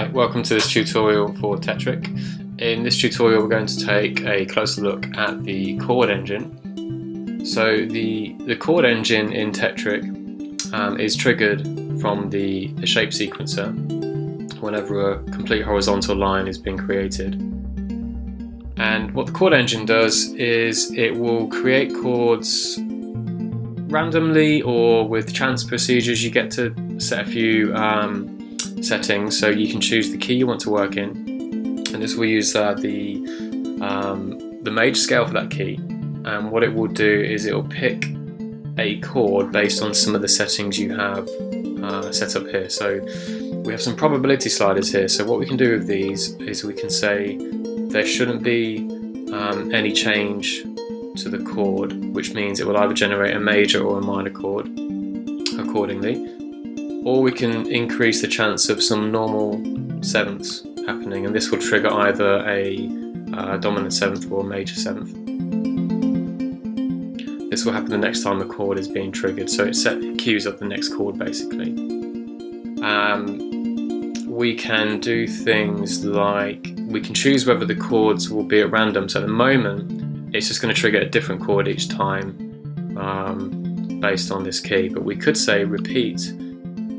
Hi, welcome to this tutorial for Tetriq. In this tutorial we're going to take a closer look at the chord engine. So the chord engine in Tetriq is triggered from the shape sequencer whenever a complete horizontal line is being created. And what the chord engine does is it will create chords randomly or with chance procedures. You get to set a few settings, so you can choose the key you want to work in, and this will use the major scale for that key. And what it will do is it will pick a chord based on some of the settings you have set up here. So we have some probability sliders here, so what we can do with these is we can say there shouldn't be any change to the chord, which means it will either generate a major or a minor chord accordingly. Or we can increase the chance of some normal sevenths happening, and this will trigger either a dominant seventh or a major seventh. This will happen the next time the chord is being triggered, so it cues up the next chord basically. We can do things like we can choose whether the chords will be at random. So at the moment it's just going to trigger a different chord each time based on this key, but we could say repeat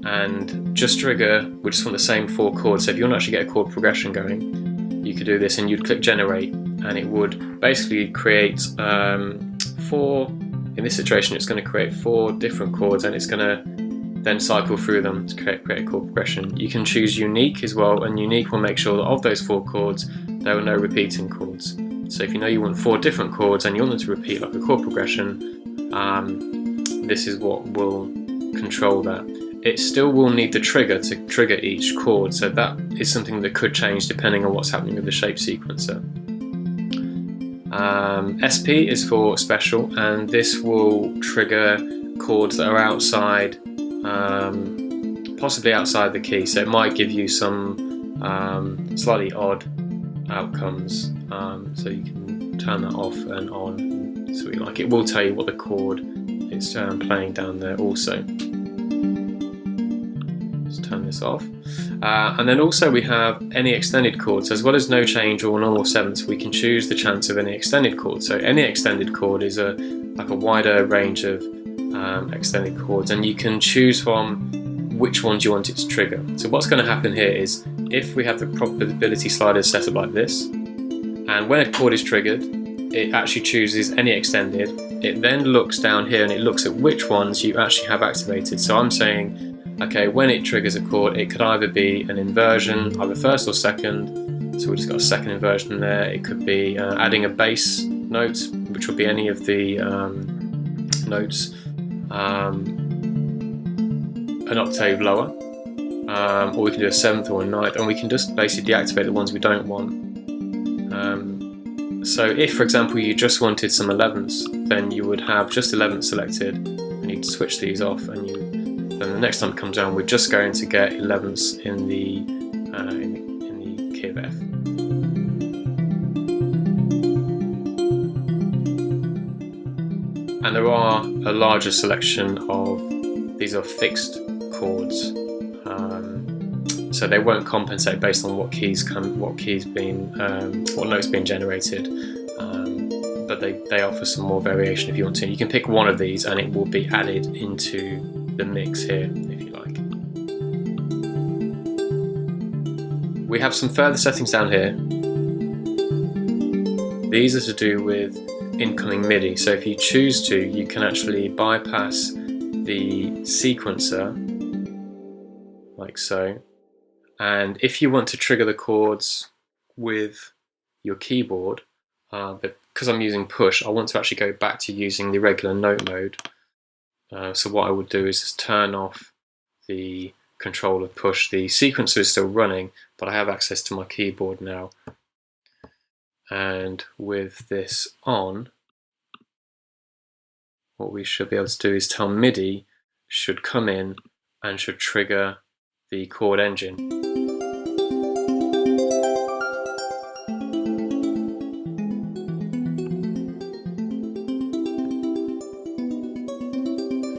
and just trigger, we just want the same 4 chords. So if you want to actually get a chord progression going, you could do this and you'd click generate, and it would basically create 4, in this situation it's going to create 4 different chords, and it's going to then cycle through them to create a chord progression. You can choose unique as well, and unique will make sure that of those 4 chords there are no repeating chords. So if you know you want 4 different chords and you want them to repeat like a chord progression, this is what will control that. It still will need the trigger to trigger each chord, so that is something that could change depending on what's happening with the shape sequencer. SP is for special, and this will trigger chords that are outside, possibly outside the key, so it might give you some slightly odd outcomes, so you can turn that off and on. So it will tell you what the chord is playing down there also. Turn this off, and then also we have any extended chords. As well as no change or normal sevenths, we can choose the chance of any extended chord. So any extended chord is like a wider range of extended chords, and you can choose from which ones you want it to trigger. So what's going to happen here is if we have the probability sliders set up like this, and when a chord is triggered it actually chooses any extended, it then looks down here and it looks at which ones you actually have activated. So I'm saying, okay, when it triggers a chord, it could either be an inversion, either first or second, so we just got a second inversion there. It could be adding a bass note, which would be any of the notes an octave lower, or we can do a 7th or a 9th, and we can just basically deactivate the ones we don't want. So if, for example, you just wanted some 11ths, then you would have just 11th selected, and you'd switch these off, and then the next time it comes down, we're just going to get 11ths in the key of F. And there are a larger selection of these are fixed chords, so they won't compensate based on what notes being generated, but they offer some more variation if you want to. You can pick one of these and it will be added into the mix here if you like. We have some further settings down here. These are to do with incoming MIDI, so if you choose to, you can actually bypass the sequencer like so, and if you want to trigger the chords with your keyboard, but because I'm using push, I want to actually go back to using the regular note mode. So what I would do is just turn off the control of push. The sequencer is still running, but I have access to my keyboard now. And with this on, what we should be able to do is tell MIDI should come in and should trigger the chord engine.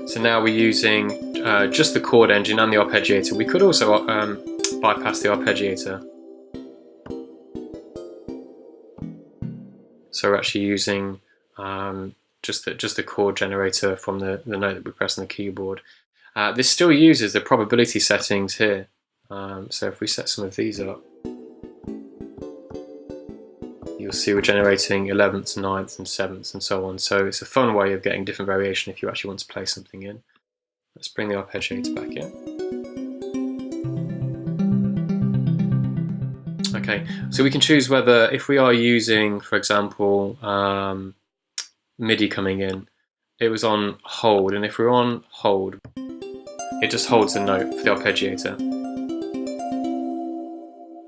So now we're using just the chord engine and the arpeggiator. We could also bypass the arpeggiator. So we're actually using just the chord generator from the note that we press on the keyboard. This still uses the probability settings here. So if we set some of these up, you'll see we're generating 11ths, 9ths and 7ths and so on. So it's a fun way of getting different variation if you actually want to play something in. Let's bring the arpeggiator back in. Okay, so we can choose whether, if we are using, for example, MIDI coming in, it was on hold, and if we're on hold, it just holds the note for the arpeggiator.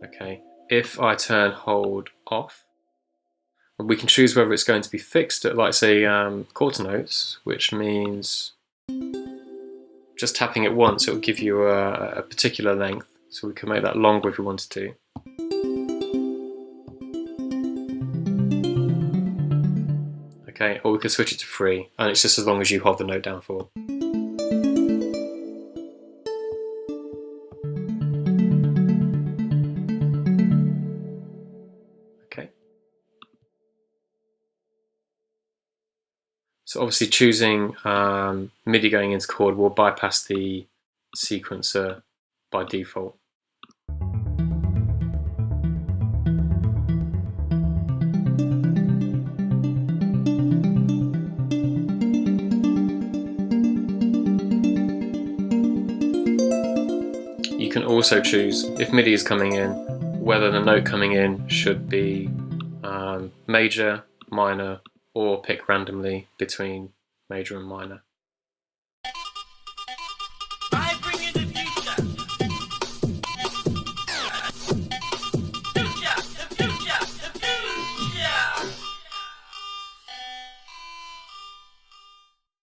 Okay, if I turn hold off, we can choose whether it's going to be fixed at, like, say, quarter notes, which means just tapping it once, it will give you a particular length, so we can make that longer if we wanted to. Okay, or we can switch it to free, and it's just as long as you hold the note down for. Okay. So obviously choosing MIDI going into chord will bypass the sequencer by default. You can also choose, if MIDI is coming in, whether the note coming in should be major, minor, or pick randomly between major and minor.